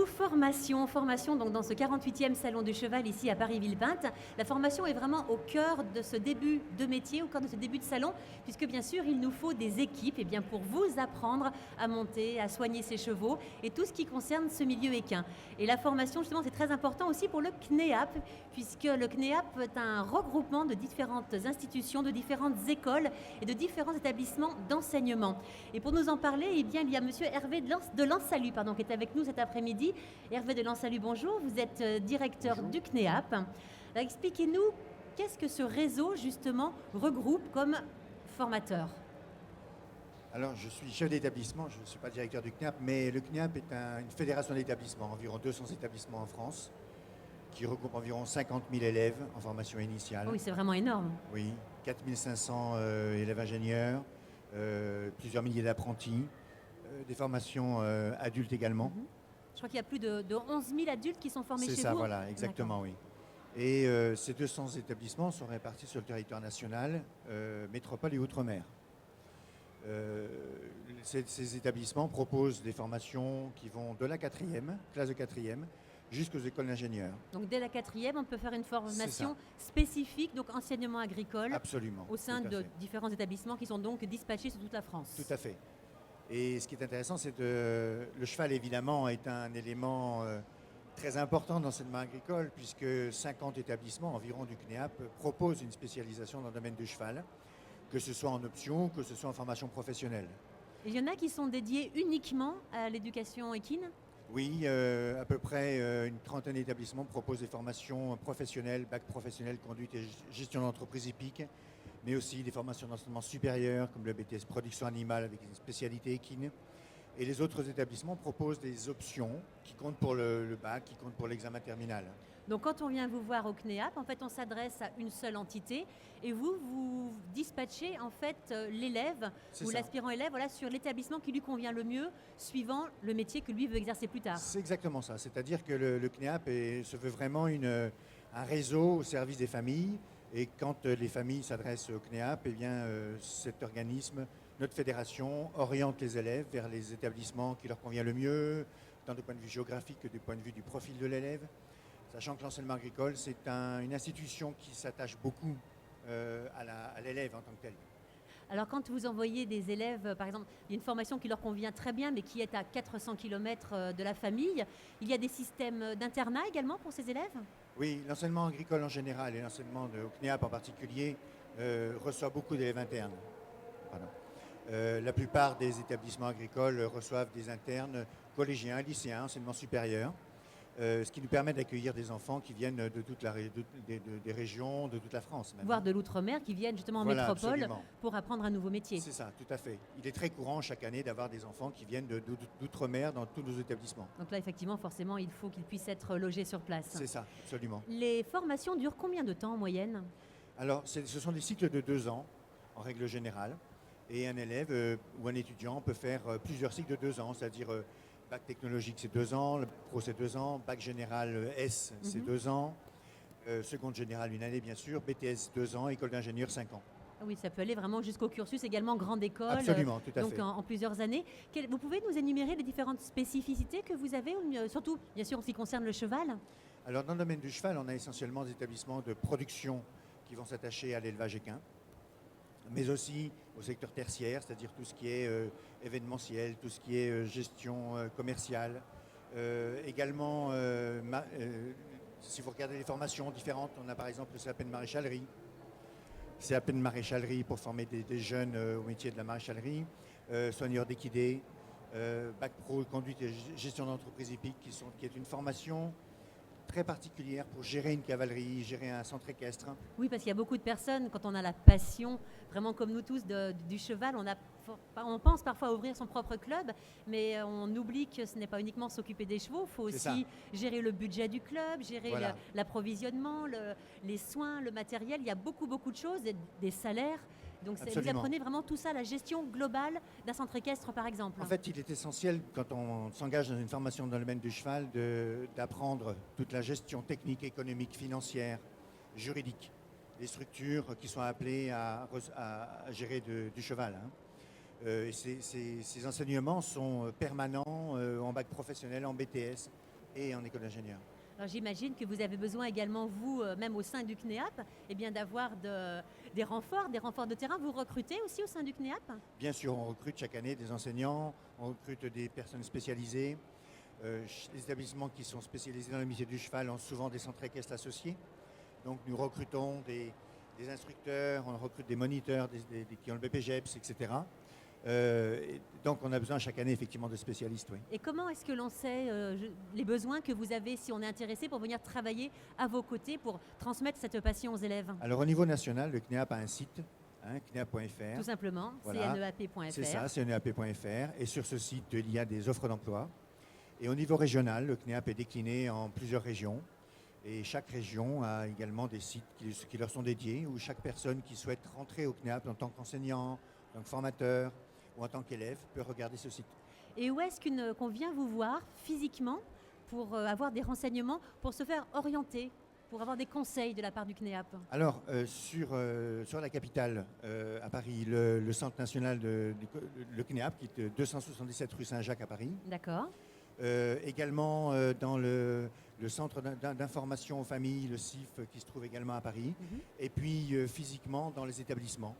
Formation donc dans ce 48e Salon du Cheval ici à Paris-Villepinte. La formation est vraiment au cœur de ce début de métier, au cœur de ce début de salon, puisque bien sûr il nous faut des équipes pour vous apprendre à monter, à soigner ses chevaux et tout ce qui concerne ce milieu équin. Et la formation justement c'est très important aussi pour le CNEAP, puisque le CNEAP est un regroupement de différentes institutions, de différentes écoles et de différents établissements d'enseignement. Et pour nous en parler, il y a monsieur Hervé de Lansalut qui est avec nous cet après-midi. Hervé de Lansalut, bonjour. Vous êtes directeur Bonjour. du CNEAP. Alors, expliquez-nous, qu'est-ce que ce réseau, justement, regroupe comme formateur? Alors, je suis chef d'établissement, je ne suis pas directeur du CNEAP, mais le CNEAP est une fédération d'établissements, environ 200 établissements en France, qui regroupe environ 50 000 élèves en formation initiale. Oui, c'est vraiment énorme. Oui, 4 500 élèves ingénieurs, plusieurs milliers d'apprentis, des formations adultes également. Je crois qu'il y a plus de 11 000 adultes qui sont formés chez vous. C'est ça, voilà, exactement, oui. Et ces 200 établissements sont répartis sur le territoire national, métropole et outre-mer. Ces établissements proposent des formations qui vont de la classe de 4e, jusqu'aux écoles d'ingénieurs. Donc dès la 4e, on peut faire une formation spécifique, donc enseignement agricole. Absolument. Au sein de différents établissements qui sont donc dispatchés sur toute la France. Tout à fait. Et ce qui est intéressant, c'est que le cheval, évidemment, est un élément très important dans l'enseignement agricole, puisque 50 établissements environ du CNEAP proposent une spécialisation dans le domaine du cheval, que ce soit en option, que ce soit en formation professionnelle. Et il y en a qui sont dédiés uniquement à l'éducation équine? Oui, à peu près une trentaine d'établissements proposent des formations professionnelles, bac professionnel, conduite et gestion d'entreprise hippique, mais aussi des formations d'enseignement supérieur, comme le BTS production animale avec une spécialité équine. Et les autres établissements proposent des options qui comptent pour le bac, qui comptent pour l'examen terminal. Donc quand on vient vous voir au CNEAP, en fait on s'adresse à une seule entité et vous dispatchez en fait l'élève ou l'aspirant élève sur l'établissement qui lui convient le mieux, suivant le métier que lui veut exercer plus tard. C'est exactement ça, c'est-à-dire que le CNEAP se veut vraiment un réseau au service des familles, et quand les familles s'adressent au CNEAP, cet organisme, notre fédération, oriente les élèves vers les établissements qui leur convient le mieux, tant du point de vue géographique que du point de vue du profil de l'élève. Sachant que l'enseignement agricole, c'est une institution qui s'attache beaucoup à l'élève en tant que tel. Alors quand vous envoyez des élèves, par exemple, il y a une formation qui leur convient très bien, mais qui est à 400 km de la famille, il y a des systèmes d'internat également pour ces élèves? Oui, l'enseignement agricole en général et l'enseignement au CNEAP en particulier reçoit beaucoup d'élèves internes. La plupart des établissements agricoles reçoivent des internes collégiens, lycéens, enseignement supérieur. Ce qui nous permet d'accueillir des enfants qui viennent de toute des régions, de toute la France. Même. Voire de l'outre-mer, qui viennent justement en métropole absolument. Pour apprendre un nouveau métier. C'est ça, tout à fait. Il est très courant chaque année d'avoir des enfants qui viennent d'outre-mer dans tous nos établissements. Donc là, effectivement, forcément, il faut qu'ils puissent être logés sur place. C'est ça, absolument. Les formations durent combien de temps en moyenne? Alors, ce sont des cycles de 2 ans, en règle générale. Et un élève ou un étudiant peut faire plusieurs cycles de 2 ans, c'est-à-dire... bac technologique, c'est 2 ans, le pro, c'est 2 ans, bac général S, c'est 2 ans, seconde générale, 1 année, bien sûr, BTS, 2 ans, école d'ingénieur, 5 ans. Oui, ça peut aller vraiment jusqu'au cursus, également grande école. Absolument, tout à fait. Donc en plusieurs années. Vous pouvez nous énumérer les différentes spécificités que vous avez, surtout, bien sûr, en ce qui concerne le cheval? Alors, dans le domaine du cheval, on a essentiellement des établissements de production qui vont s'attacher à l'élevage équin, mais aussi au secteur tertiaire, c'est-à-dire tout ce qui est événementiel, tout ce qui est gestion commerciale. Également, si vous regardez les formations différentes, on a par exemple le CAP de maréchalerie. CAP de maréchalerie pour former des jeunes au métier de la maréchalerie, soigneurs d'équidés, bac pro conduite et gestion d'entreprise hippique, qui est une formation très particulière pour gérer une cavalerie, gérer un centre équestre. Oui, parce qu'il y a beaucoup de personnes, quand on a la passion, vraiment comme nous tous, du cheval, on pense parfois à ouvrir son propre club, mais on oublie que ce n'est pas uniquement s'occuper des chevaux, il faut aussi gérer le budget du club, gérer l'approvisionnement, les soins, le matériel. Il y a beaucoup de choses, des salaires. Donc vous apprenez vraiment tout ça, la gestion globale d'un centre équestre par exemple. En fait, il est essentiel quand on s'engage dans une formation dans le domaine du cheval d'apprendre toute la gestion technique, économique, financière, juridique, les structures qui sont appelées à gérer du cheval. Ces enseignements sont permanents en bac professionnel, en BTS, et en école d'ingénieur. Alors j'imagine que vous avez besoin également, vous, même au sein du CNEAP, eh bien, d'avoir des renforts de terrain. Vous recrutez aussi au sein du CNEAP? Bien sûr, on recrute chaque année des enseignants, on recrute des personnes spécialisées. Les établissements qui sont spécialisés dans le métier du cheval ont souvent des centres équestres associés. Donc nous recrutons des instructeurs, on recrute des moniteurs qui ont le BPGEPS, etc. Et donc on a besoin chaque année effectivement de spécialistes. Oui. Et comment est-ce que l'on sait les besoins que vous avez si on est intéressé pour venir travailler à vos côtés pour transmettre cette passion aux élèves? Alors au niveau national, le CNEAP a un site, CNEAP.fr. Tout simplement, Voilà. cneap.fr. C'est ça, cneap.fr. Et sur ce site, il y a des offres d'emploi. Et au niveau régional, le CNEAP est décliné en plusieurs régions. Et chaque région a également des sites qui leur sont dédiés, où chaque personne qui souhaite rentrer au CNEAP en tant qu'enseignant, en tant que formateur ou en tant qu'élève peut regarder ce site. Et où est-ce qu'on vient vous voir physiquement pour avoir des renseignements, pour se faire orienter, pour avoir des conseils de la part du CNEAP? Alors, sur la capitale, à Paris, le centre national le CNEAP, qui est 277 rue Saint-Jacques à Paris. D'accord. Également dans le centre d'information aux familles, le CIF, qui se trouve également à Paris. Et puis physiquement dans les établissements.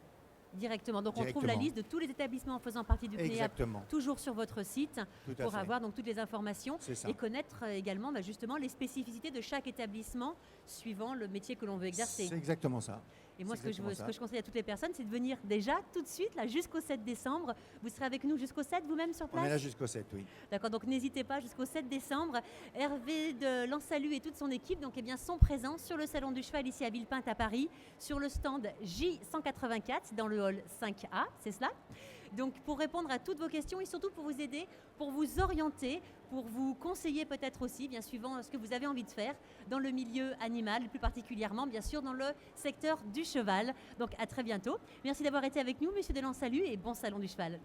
Directement. Donc on trouve la liste de tous les établissements faisant partie du CNEAP. Exactement. Toujours sur votre site pour avoir donc toutes les informations ça. Et connaître également justement les spécificités de chaque établissement suivant le métier que l'on veut exercer. C'est exactement ça. Et moi, ce que je conseille à toutes les personnes, c'est de venir déjà tout de suite, là, jusqu'au 7 décembre. Vous serez avec nous jusqu'au 7 vous-même sur place? On est là jusqu'au 7, oui. D'accord, donc n'hésitez pas, jusqu'au 7 décembre. Hervé de Lansalut et toute son équipe donc, sont présents sur le Salon du Cheval ici à Villepinte à Paris, sur le stand J184 dans le hall 5A, c'est cela? Donc pour répondre à toutes vos questions et surtout pour vous aider, pour vous orienter, pour vous conseiller peut-être aussi, bien suivant ce que vous avez envie de faire dans le milieu animal, plus particulièrement bien sûr dans le secteur du cheval. Donc à très bientôt. Merci d'avoir été avec nous, Monsieur de Lansalut, et bon Salon du Cheval.